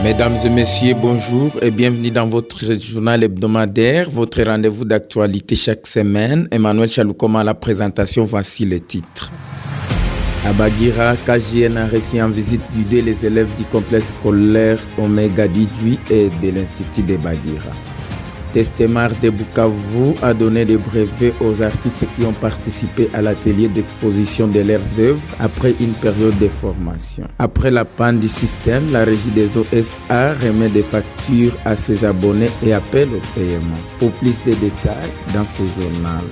Mesdames et messieurs, bonjour et bienvenue dans votre journal hebdomadaire, votre rendez-vous d'actualité chaque semaine. Emmanuel Chaloukoma à la présentation, voici les titres. À Bagira, KGN a reçu en visite guidée les élèves du complexe scolaire Omega Didui et de l'Institut de Bagira. Testemar de Bukavu a donné des brevets aux artistes qui ont participé à l'atelier d'exposition de leurs œuvres après une période de formation. Après la panne du système, la régie des OSA remet des factures à ses abonnés et appelle au paiement. Pour plus de détails dans ce journal.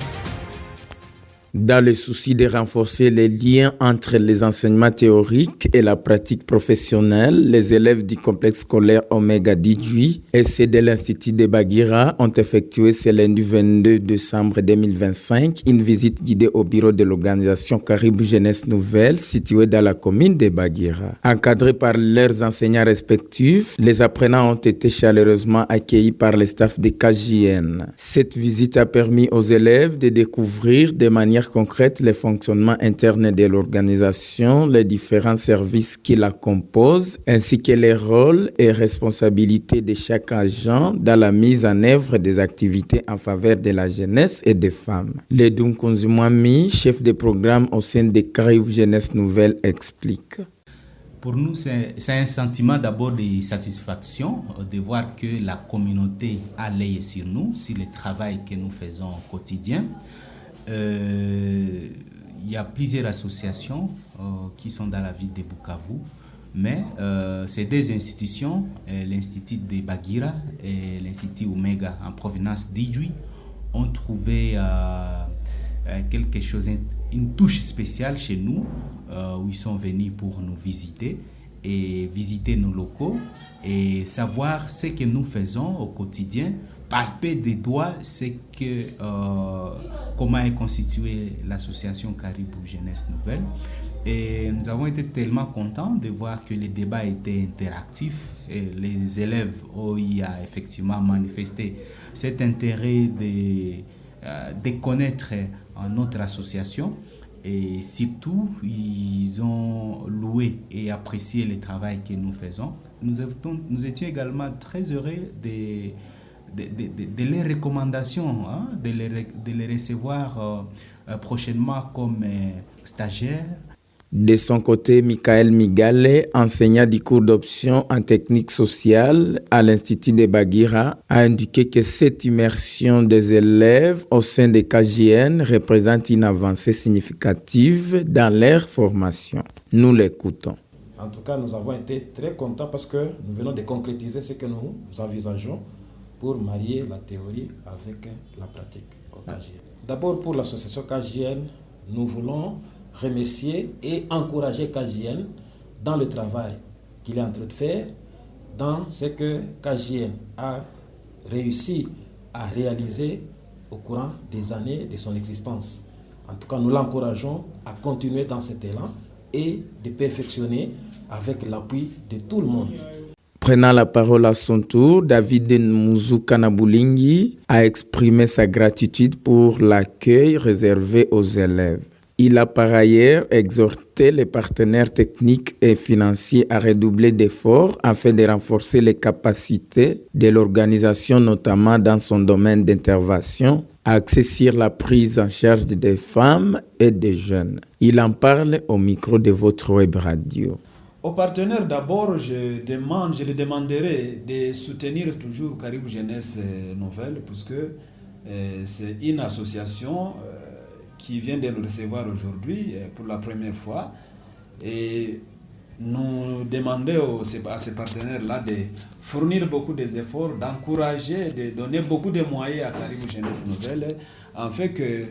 Dans le souci de renforcer les liens entre les enseignements théoriques et la pratique professionnelle, les élèves du complexe scolaire Omega Didui et ceux de l'Institut de Bagira ont effectué ce lundi 22 décembre 2025 une visite guidée au bureau de l'organisation Caribou Jeunesse Nouvelle située dans la commune de Bagira. Encadrés par leurs enseignants respectifs, les apprenants ont été chaleureusement accueillis par le staff de KJN. Cette visite a permis aux élèves de découvrir de manière concrète les fonctionnements internes de l'organisation, les différents services qui la composent, ainsi que les rôles et responsabilités de chaque agent dans la mise en œuvre des activités en faveur de la jeunesse et des femmes. Le Dunkunzi Mwami, chef de programme au sein de Caribou Jeunesse Nouvelle, explique. Pour nous, c'est un sentiment d'abord de satisfaction de voir que la communauté a l'œil sur nous, sur le travail que nous faisons au quotidien. Il y a plusieurs associations qui sont dans la ville de Bukavu, mais ces deux institutions, l'Institut de Bagira et l'Institut Omega en provenance d'Idjui, ont trouvé quelque chose, une touche spéciale chez nous, où ils sont venus pour nous visiter et visiter nos locaux et savoir ce que nous faisons au quotidien, palper des doigts comment est constituée l'association Caribou Jeunesse Nouvelle. Et nous avons été tellement contents de voir que les débats étaient interactifs et les élèves ont effectivement manifesté cet intérêt de connaître notre association. Et surtout, ils ont loué et apprécié le travail que nous faisons. Nous étions également très heureux de les recommandations, de les recevoir prochainement comme stagiaires. De son côté, Michael Migale, enseignant du cours d'option en technique sociale à l'Institut de Bagira, a indiqué que cette immersion des élèves au sein de KJN représente une avancée significative dans leur formation. Nous l'écoutons. En tout cas, nous avons été très contents parce que nous venons de concrétiser ce que nous envisageons pour marier la théorie avec la pratique au KJN. D'abord, pour l'association KJN, nous voulons remercier et encourager KJN dans le travail qu'il est en train de faire, dans ce que KJN a réussi à réaliser au courant des années de son existence. En tout cas, nous l'encourageons à continuer dans cet élan et de perfectionner avec l'appui de tout le monde. Prenant la parole à son tour, David Muzouka Nabulingi a exprimé sa gratitude pour l'accueil réservé aux élèves. Il a par ailleurs exhorté les partenaires techniques et financiers à redoubler d'efforts afin de renforcer les capacités de l'organisation, notamment dans son domaine d'intervention, axé sur la prise en charge des femmes et des jeunes. Il en parle au micro de votre web radio. Aux partenaires, d'abord, je les demanderai de soutenir toujours Caribou Jeunesse Nouvelle, puisque c'est une association qui vient de nous recevoir aujourd'hui pour la première fois. Et nous demandons à ces partenaires-là de fournir beaucoup d'efforts, d'encourager, de donner beaucoup de moyens à Caribou Jeunesse Nouvelle, afin que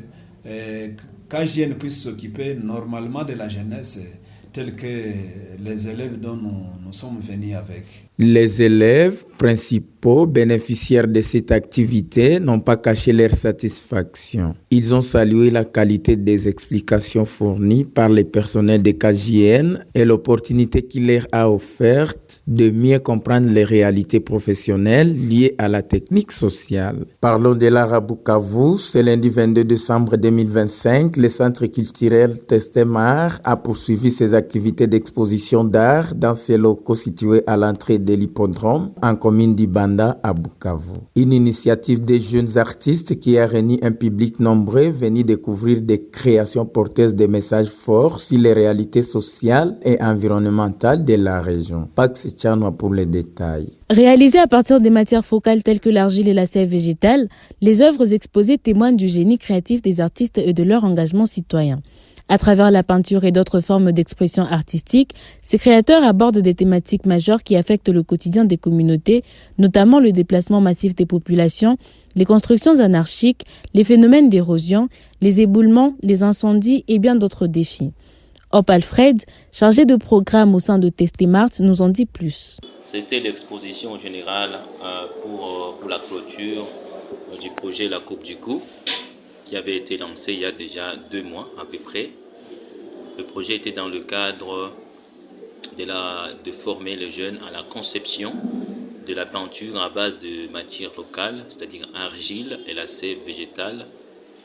KJN puisse s'occuper normalement de la jeunesse tels que les élèves dont nous sommes venus avec. Les élèves principaux bénéficiaires de cette activité n'ont pas caché leur satisfaction. Ils ont salué la qualité des explications fournies par les personnels de KJN et l'opportunité qu'il leur a offerte de mieux comprendre les réalités professionnelles liées à la technique sociale. Parlons de l'art à Bukavu. Ce lundi 22 décembre 2025, le centre culturel Testemar a poursuivi ses activités d'exposition d'art dans ses locaux situés à l'entrée de l'hippodrome en commune d'Ibanda à Bukavu. Une initiative des jeunes artistes qui a réuni un public nombreux venu découvrir des créations porteuses de messages forts sur les réalités sociales et environnementales de la région. Pax Tchanoua pour les détails. Réalisées à partir des matières focales telles que l'argile et la sève végétale, les œuvres exposées témoignent du génie créatif des artistes et de leur engagement citoyen. À travers la peinture et d'autres formes d'expression artistique, ces créateurs abordent des thématiques majeures qui affectent le quotidien des communautés, notamment le déplacement massif des populations, les constructions anarchiques, les phénomènes d'érosion, les éboulements, les incendies et bien d'autres défis. Hop Alfred, chargé de programme au sein de Testemart, nous en dit plus. C'était l'exposition générale pour la clôture du projet La Coupe du Cou, qui avait été lancé il y a déjà 2 mois à peu près. Le projet était dans le cadre de former les jeunes à la conception de la peinture à base de matières locales, c'est-à-dire argile et la sève végétale,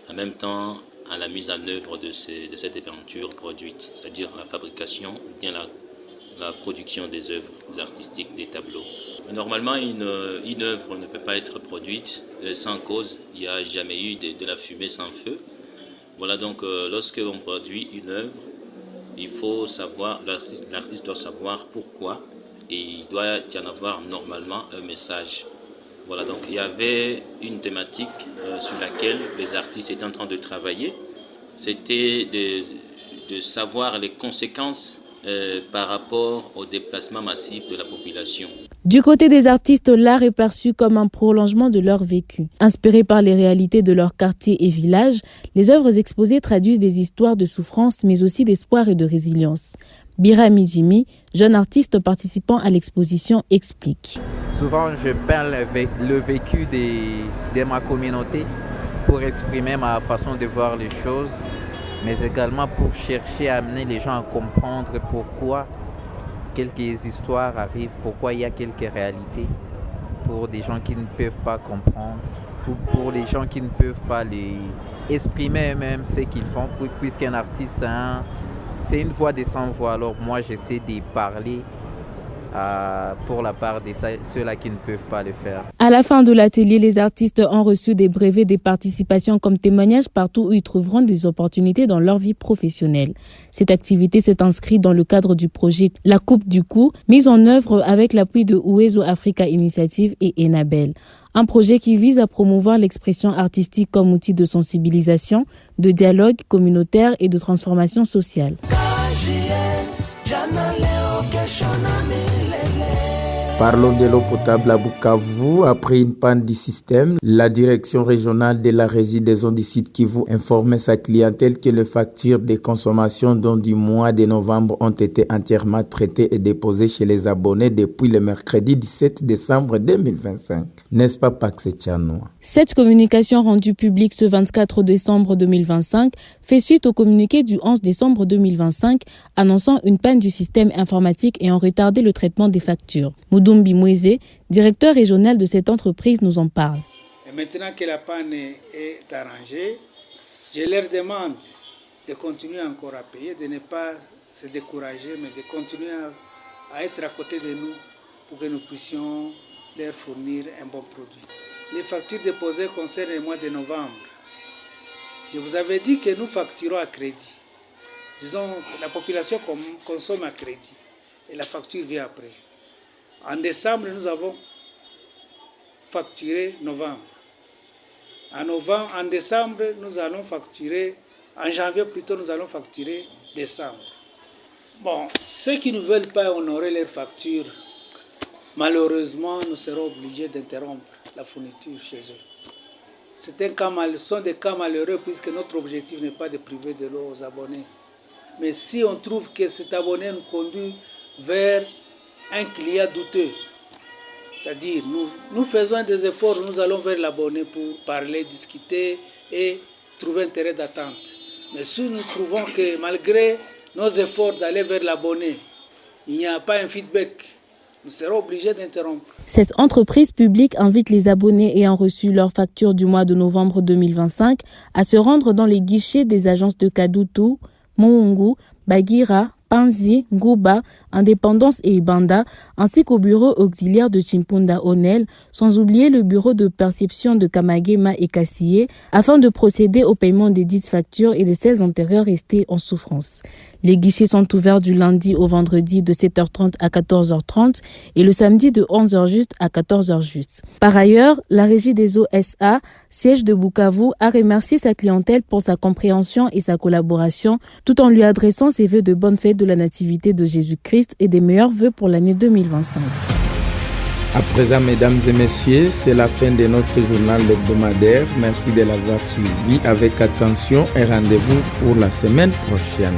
en même temps à la mise en œuvre de cette peinture produite, c'est-à-dire la fabrication ou bien la production des œuvres artistiques, des tableaux. Normalement, une œuvre ne peut pas être produite sans cause. Il n'y a jamais eu de la fumée sans feu. Voilà, donc lorsque l'on produit une œuvre, il faut savoir, l'artiste doit savoir pourquoi, et il doit y en avoir normalement un message. Voilà, donc il y avait une thématique sur laquelle les artistes étaient en train de travailler. C'était de savoir les conséquences par rapport au déplacement massif de la population. Du côté des artistes, l'art est perçu comme un prolongement de leur vécu. Inspirés par les réalités de leur quartier et village, les œuvres exposées traduisent des histoires de souffrance, mais aussi d'espoir et de résilience. Bira Mijimi, jeune artiste participant à l'exposition, explique. Souvent, je peins le vécu de ma communauté pour exprimer ma façon de voir les choses, mais également pour chercher à amener les gens à comprendre pourquoi quelques histoires arrivent, pourquoi il y a quelques réalités pour des gens qui ne peuvent pas comprendre ou pour les gens qui ne peuvent pas les exprimer eux-mêmes ce qu'ils font, puisqu'un artiste, c'est une voix de sans voix. Alors moi, j'essaie de parler pour la part de ceux-là qui ne peuvent pas le faire. À la fin de l'atelier, les artistes ont reçu des brevets de participation comme témoignage partout où ils trouveront des opportunités dans leur vie professionnelle. Cette activité s'est inscrite dans le cadre du projet La Coupe du Cou, mise en œuvre avec l'appui de Uwezo Africa Initiative et Enabel. Un projet qui vise à promouvoir l'expression artistique comme outil de sensibilisation, de dialogue communautaire et de transformation sociale. Parlons de l'eau potable à Bukavu. Après une panne du système, la direction régionale de la régie des eaux du Sud Kivu informait sa clientèle que les factures de consommation dont du mois de novembre ont été entièrement traitées et déposées chez les abonnés depuis le mercredi 17 décembre 2025. N'est-ce pas, Pax Tchanoua? Cette communication rendue publique ce 24 décembre 2025 fait suite au communiqué du 11 décembre 2025 annonçant une panne du système informatique ayant retardé le traitement des factures. Mudumbi Moueze, directeur régional de cette entreprise, nous en parle. Et maintenant que la panne est arrangée, je leur demande de continuer encore à payer, de ne pas se décourager, mais de continuer à être à côté de nous pour que nous puissions leur fournir un bon produit. Les factures déposées concernent le mois de novembre. Je vous avais dit que nous facturons à crédit. Disons, la population consomme à crédit et la facture vient après. En décembre, nous avons facturé novembre. En décembre, nous allons facturer, en janvier plutôt, nous allons facturer décembre. Bon, ceux qui ne veulent pas honorer leurs factures, malheureusement, nous serons obligés d'interrompre la fourniture chez eux. Ce sont des cas malheureux puisque notre objectif n'est pas de priver de l'eau aux abonnés. Mais si on trouve que cet abonné nous conduit vers un client douteux, c'est-à-dire nous faisons des efforts, nous allons vers l'abonné pour parler, discuter et trouver un terrain d'attente. Mais si nous trouvons que malgré nos efforts d'aller vers l'abonné, il n'y a pas un feedback, nous serons obligés d'interrompre. Cette entreprise publique invite les abonnés ayant reçu leur facture du mois de novembre 2025 à se rendre dans les guichets des agences de Kadutu, Muungu, Bagira, Panzi, Nguba, Indépendance et Ibanda, ainsi qu'au bureau auxiliaire de Chimpunda Onel, sans oublier le bureau de perception de Kamagema et Kassié, afin de procéder au paiement des dites factures et de celles antérieures restées en souffrance. Les guichets sont ouverts du lundi au vendredi de 7h30 à 14h30 et le samedi de 11h juste à 14h juste. Par ailleurs, la Régie des eaux SA, siège de Bukavu, a remercié sa clientèle pour sa compréhension et sa collaboration, tout en lui adressant ses vœux de bonne fête de la Nativité de Jésus-Christ et des meilleurs vœux pour l'année 2025. À présent, mesdames et messieurs, c'est la fin de notre journal hebdomadaire. Merci de l'avoir suivi avec attention et rendez-vous pour la semaine prochaine.